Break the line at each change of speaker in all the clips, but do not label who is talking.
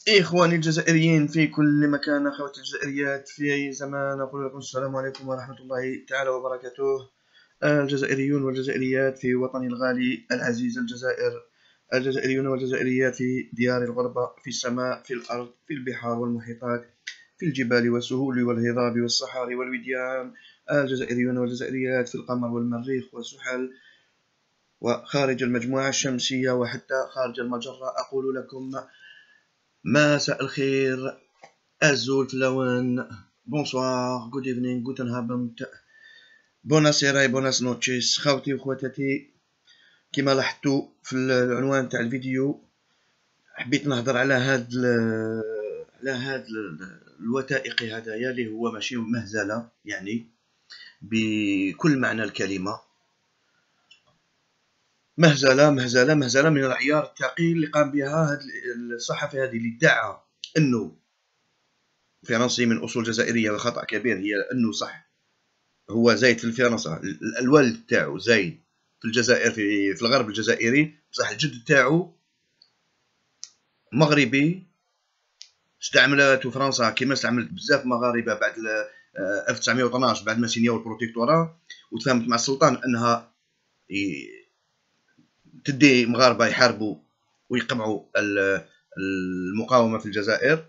إخواني الجزائريين في كل مكان، أخواتي الجزائريات في أي زمان، أقول لكم السلام عليكم ورحمة الله تعالى وبركاته. الجزائريون والجزائريات في وطني الغالي العزيز الجزائر، الجزائريون والجزائريات في ديار الغربة، في السماء، في الأرض، في البحار والمحيطات، في الجبال والسهول والهضاب والصحاري والوديان، الجزائريون والجزائريات في القمر والمريخ والزحل وخارج المجموعة الشمسية وحتى خارج المجرة. أقول لكم مساء الخير، الزول فلاون، بونسوار، جود ايفنينغ، جوتن هابند، بوناسيراي، بوناس نوتشيس. خوتي وخواتاتي، كما لاحظتوا في العنوان تاع الفيديو حبيت نهضر على هاد الوثائقي هدايا اللي هو ماشي مهزله، يعني بكل معنى الكلمه مهزله من العيار الثقيل اللي قام بها هاد الصحفي هذه، اللي ادعى انه فرنسي من اصول جزائريه، وخطا كبير. هي انه صح هو زايد في فرنسا، الوالد تاعو زايد في الجزائر، في الغرب الجزائري، بصح الجد تاعو مغربي. استعملته فرنسا كما استعملت بزاف مغاربه بعد 1912 بعد ما سينياو البروتيكتورا، وتفاهمت مع السلطان انها تدي مغاربه يحاربوا ويقمعوا المقاومه في الجزائر.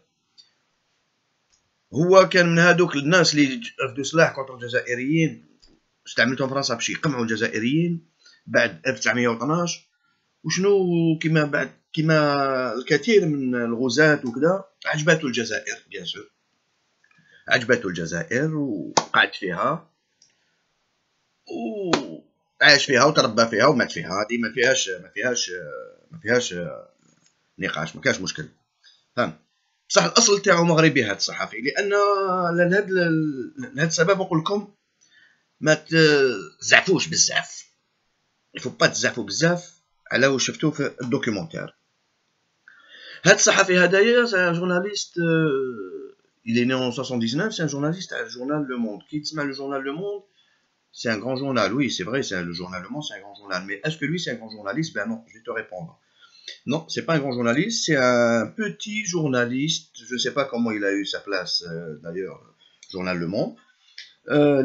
هو كان من هذوك الناس اللي رفدوا سلاح كونتر الجزائريين، استعملتهم فرنسا باش يقمعوا الجزائريين بعد 1912. وشنو كما الكثير من الغزاة وكذا، عجبته الجزائر بيان سور، عجبته الجزائر وقعد فيها وعاش فيها وتربى فيها ومات فيها. هذه ما فيهاش نقاش، ما كاش مشكل، فهم. بصح الاصل تاعو مغربي هذا الصحفي، لان لهذا السبب نقول لكم ما تزعفوش بزاف، يفو با تزعفوا بزاف على واش شفتوه في الدوكيومونتير. هاد الصحفي هدايا سي جورناليست، il est né en 79, c'est un journaliste à le journal Le Monde. Qui dit le journal Le Monde, c'est un grand journal. Oui, c'est vrai, c'est le journal Le Monde, c'est un grand journal. Mais est-ce que lui, c'est un grand journaliste? Ben non, je vais te répondre. Non, c'est pas un grand journaliste, c'est un petit journaliste. Je sais pas comment il a eu sa place, d'ailleurs, journal Le Monde.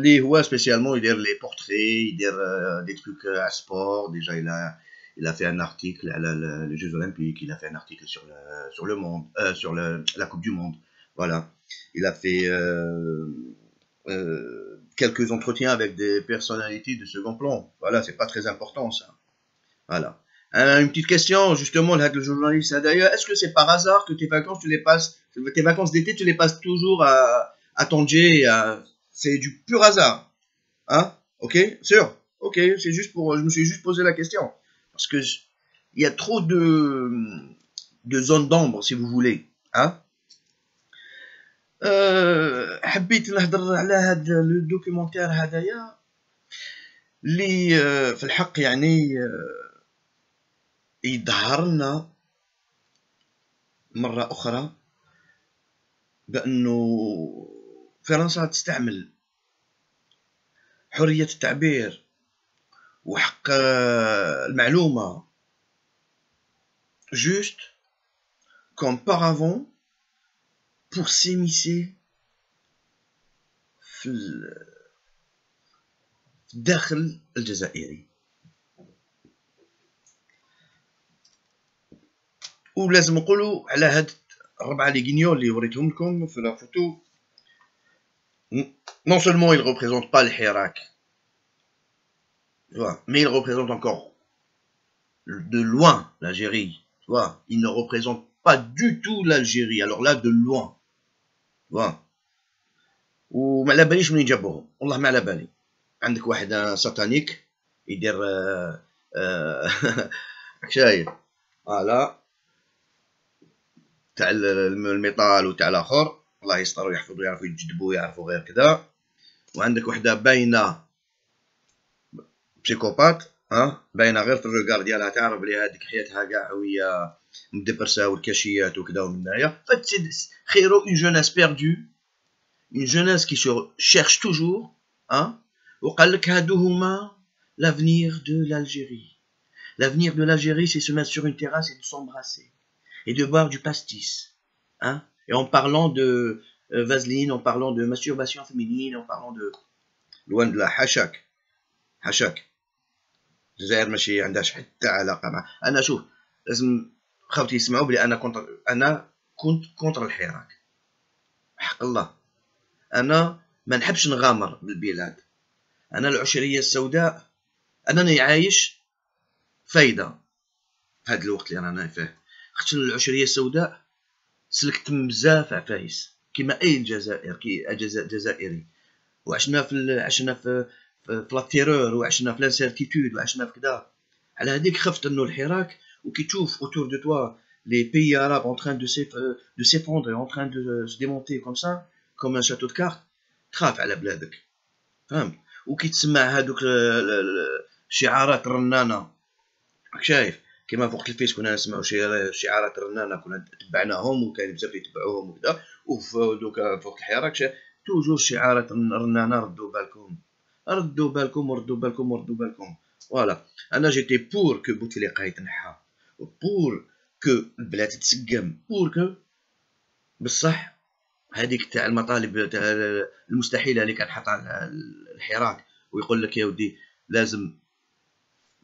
Les هو spécialement يدير les portraits, يدير des trucs à sport. Déjà il a fait un article à les Jeux Olympiques, il a fait un article sur le monde, sur la Coupe du Monde. Voilà, il a fait quelques entretiens avec des personnalités de second plan. Voilà, c'est pas très important ça. Voilà. Une petite question justement, le journaliste Hadaya, est-ce que c'est par hasard que tes vacances d'été, tu les passes toujours à Tanger, c'est du pur hasard, hein? Ok, sûr. Ok, c'est juste je me suis juste posé la question parce que il y a trop de zones d'ombre, si vous voulez, hein? حبيت نهضر على هذا الدوكيومونتير هدايا اللي في الحق يعني يظهر لنا مرة أخرى بأنه فرنسا تستعمل حرية التعبير وحق المعلومة juste comme paravent pour s'immiscer في الداخل الجزائري. ولازم نقولوا على هاد الربعة لي غينيول اللي وريتهم لكم في لا فوتو، non seulement ils représentent pas le Hirak, mais ils représentent encore de loin l'Algérie, tu vois. Ils ne représentent pas du tout l'Algérie, alors là de loin, tu vois. وما على باليش منين جابوهم، والله ما على بالي. عندك واحد ساتانيك يدير شايف، فوالا، تاع الميطال وتاع الاخر، الله يستر ويحفظ ويعرفوا يجذبوا ويعرفوا غير كذا. وعندك وحده باينه بسيكوبات، باينه غير في الريغار ديالها، تعرف بلي هذيك حياتها كاع وهي مدبرسه والكاشيات وكذا ومن هنايا. خيرو اون جوناس بيردو، une jeunesse qui se cherche toujours, وقال لك هادو هما l'avenir de l'Algérie. L'avenir de l'Algérie, c'est se mettre sur une terrasse et de s'embrasser et de boire du pastis. hein, et en parlant de vaseline, en parlant de masturbation féminine, en parlant de loin de là. حاشاك حاشاك. الجزائر ماشي عندهاش حتى علاقه مع. انا شوف، لازم خاوتي يسمعوا بلي انا كنت كونتر الحراك، حق الله. انا ما نحبش نغامر بالبلاد. انا العشريه السوداء انني عايش فايده في هذا الوقت اللي رانا فيه، خاطر العشريه السوداء سلكت بزاف عفايس كيما اي جزائر جزائري، وعشنا في لا تيرور، وعشنا في لانسيرتيتود، وعشنا في كذا. على هذيك خفت انه الحراك، وكي تشوف اوتور دو توا لي بيي arabes en train de s'effondrer, en train de se démonter comme ça comme un château de cartes، تخاف على بلادك، فهمت؟ وكي تسمع هذوك الشعارات الرنانه، راك شايف كيما في وقت الفيس كنا نسمعوا شعارات الرنانه، كنا تبعناهم وكاين بزاف يتبعوهم وكذا. وفي دوكا في وقت الحراك توجور شعارات الرنانه، ردوا بالكم ردوا بالكم وردوا بالكم وردوا بالكم. فوالا انا جيتي بور كو بوتفليقه يتنحى، بور كو البلاد تسقم، بور كو بصح هذيك تاع المطالب تاع المستحيله اللي كان حاطها الحراك، ويقول لك يا ودي لازم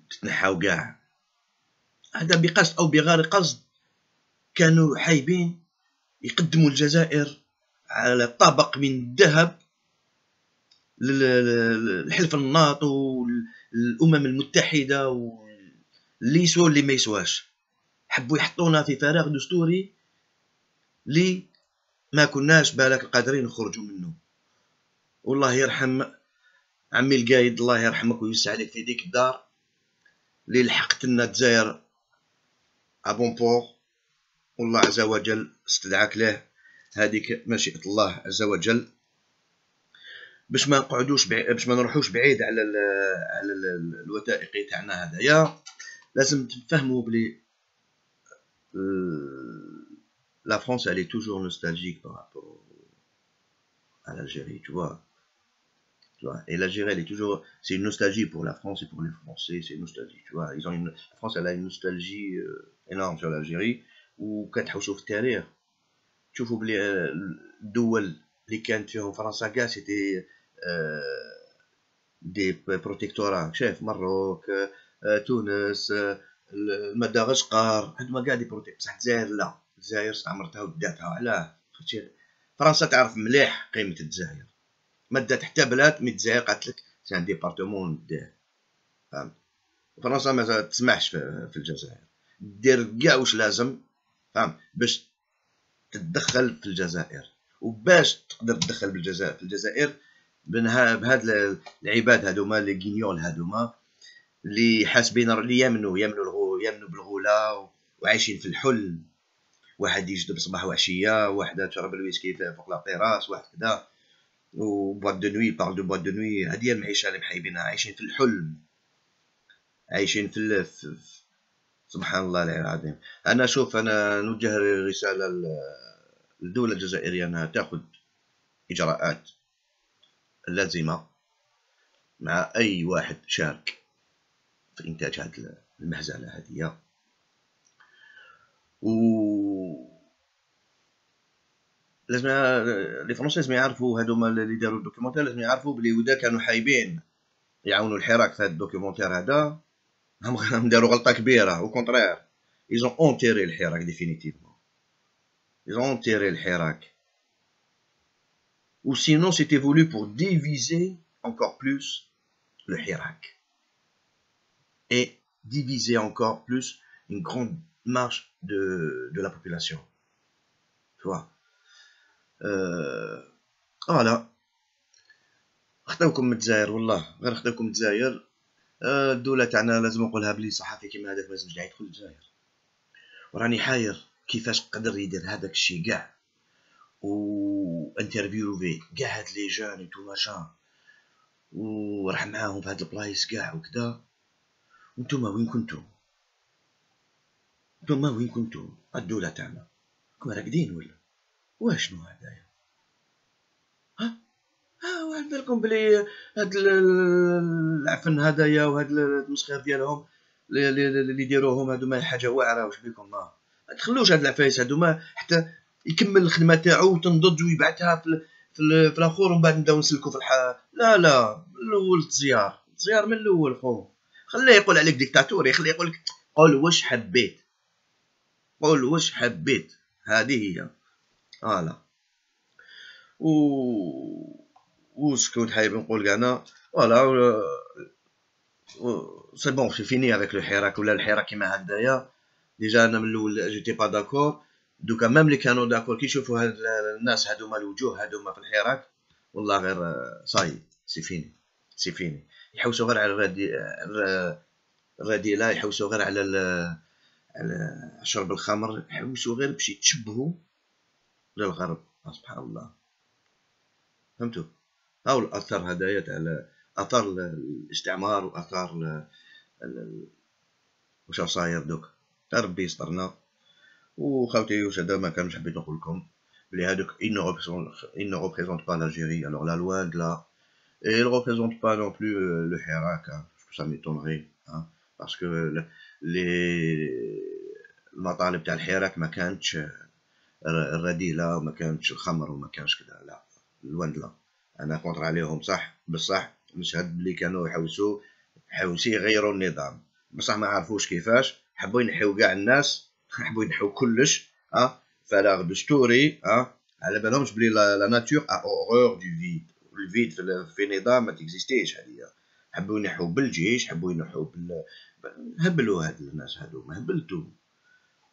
تتنحاو كاع. هذا بقصد او بغير قصد كانوا حايبين يقدموا الجزائر على طبق من الذهب للحلف الناطو والامم المتحده، واللي يسوى واللي ما يسواش. حبوا يحطونا في فراغ دستوري اللي ما كناش بالك قادرين نخرجوا منه. والله يرحم عمي القايد، الله يرحمك ويوسع عليك في ديك الدار اللي لحقت لنا الجزائر ابون بور، والله عز وجل استدعاك له، هذيك مشيئة الله عز وجل، باش ما نقعدوش باش ما نروحوش بعيد على الوثائقي تاعنا هذايا. لازم تفهموا بلي la France elle est toujours nostalgique par rapport à l'Algérie, tu vois. Et l'Algérie elle est toujours, c'est une nostalgie pour la France et pour les Français, c'est une nostalgie, tu vois. La France elle a une nostalgie énorme sur l'Algérie. وكتحوسوا في التاريخ تشوفوا بلي الدول اللي كانت فيهم فرنسا كاع سيتي دي بروتيكتورا، شايف مروك، تونس، مدغشقر، هادوما كاع دي بروتيك. بصح الجزائر لا، الجزائر استعمرتها وداتها. علاه؟ خاطر فرنسا تعرف مليح قيمة الجزائر، ما دات حتى بلاد مي الجزائر قالت لك سي ان ديبارتمون دير، فهمت؟ فرنسا ما تسمحش في الجزائر، دير كاع واش لازم، فهمت، باش تتدخل في الجزائر. وباش تقدر تدخل في الجزائر بهاد العباد هذوما لي غينيول هذوما اللي حاسبين اللي يمنوا بالغلا وعايشين في الحلم. واحد يجدب صباح وعشيه، واحده تشرب الويسكي فوق لا طيراس، واحد كذا، وبوات دو نوي، بارل دو بوات دو نوي. هذه المعيشه اللي محايبينها، عايشين في الحلم، عايشين في سبحان الله العظيم. انا شوف، انا نوجه رساله للدوله الجزائريه انها تاخذ اجراءات لازمه مع اي واحد شارك في انتاج هذه المهزله هذه. و لازم لي فرونسي لازم يعرفوا، هذوما اللي داروا الدوكيومونتير لازم يعرفوا بلي ودا كانوا حايبين يعاونوا الحراك في هذا الدوكيومونتير هذا، هم داروا غلطه كبيره. او كونترير ils ont enterré الحراك définitivement، ils ont enterré الحراك. ou sinon c'était voulu pour diviser encore plus le Hirak et diviser encore plus une grande marge de la population, tu vois. voilà. خطاوكم من الجزائر، والله غير خطاوكم من الجزائر. الدوله تاعنا لازم نقولها بلي صحافي كيما هذاك ما لازمش كاع يدخل الجزائر. وراني حاير كيفاش قدر يدير هذاك الشيء كاع، و انترفيوفي كاع هاد لي جون اي تو ماشان، وراح معاهم في هاد البلايص كاع وكذا. وانتوما وين كنتو؟ نتوما وين كنتو؟ الدولة تاعنا كون راقدين ولا واشنو هدايا؟ واحد بالكم بلي هاد العفن هدايا وهاد المسخير ديالهم اللي يديروهم هادو ما حاجه واعره. واش بيكم؟ ما تخلوش هاد العفايس هادو، ما حتى يكمل الخدمه تاعو وتنضج ويبعثها في الاخر، ومن بعد نبداو نسلكو في الحياه. لا من الاول تزيار من الاول خو. خليه يقول عليك ديكتاتوري، خليه يقول لك قول واش حبيت، قول واش حبيت، هذه هي. فوالا. واش كنت حايب نقول كاع انا؟ فوالا. سي بون سي فيني افيك لو حراك، ولا الحراك كيما هكذايا. ديجا انا من الاول جيتي با داكور، دوكا ميم لي كانوا داكور كي يشوفوا هاد الناس هادوما، الوجوه هادوما في الحراك، والله غير صاي سي فيني، سي فيني. يحوسوا غير على الرذيله، يحوسوا غير على شرب الخمر، يحوسوا غير باش يتشبهوا للغرب. سبحان الله. فهمتوا؟ هاو الاثر هدايا تاع اثار الاستعمار، واثار واش صاير دوك. ربي يسترنا. وخاوتي واش هذا ما كانش حبيت نقول لكم بلي هذوك ils ne représentent pas l'Algérie. Alors là, loin de là. Et ils ne représentent pas non plus le Hirak, hein. Ça m'étonnerait, hein, parce que المطالب تاع الحراك ما كانتش الرذيله، وما كانتش الخمر، وما كانش كذا. لا، loin de là. انا كونتر عليهم صح، بصح نشهد بلي كانوا يحوسوا يغيروا النظام، بصح ما عرفوش كيفاش. حبوا ينحيو كاع الناس، حبوا ينحيو كلش، فراغ دستوري. على بالهمش بلي لا ناتور ا اورور دو فيد. الفيد في نظام ما تيكزيستيش. هذه حبوا ينحيو بالجيش، حبوا ينحيو هبلوا هاد الناس هادوما،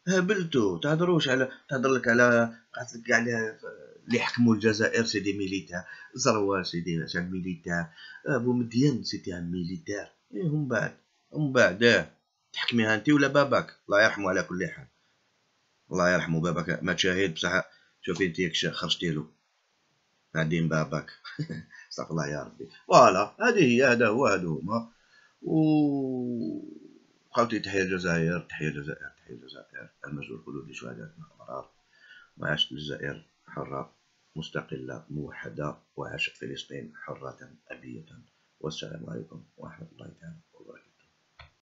هبلتو. تهضر لك على قالت لك على اللي حكموا الجزائر سي دي ميليتير. زروال سيدي سي ميليتير، بومدين سيتي ان ميليتير. ومن بعد تحكميها انت ولا باباك، الله يرحمه. على كل حال الله يرحمه باباك، ما تشاهد بصح شوفي انت ياك خرجتي له بعدين باباك. استغفر الله يا ربي. فوالا، هذه هي، هذا هو، هادو هما. خاوتي تحية الجزائر، تحية الجزائر، تحية الجزائر. المجد والخلود لشهدائنا الأبرار، وعاشت الجزائر حرة مستقلة موحدة، وعاشت فلسطين حرة أبية. والسلام عليكم ورحمة الله تعالى.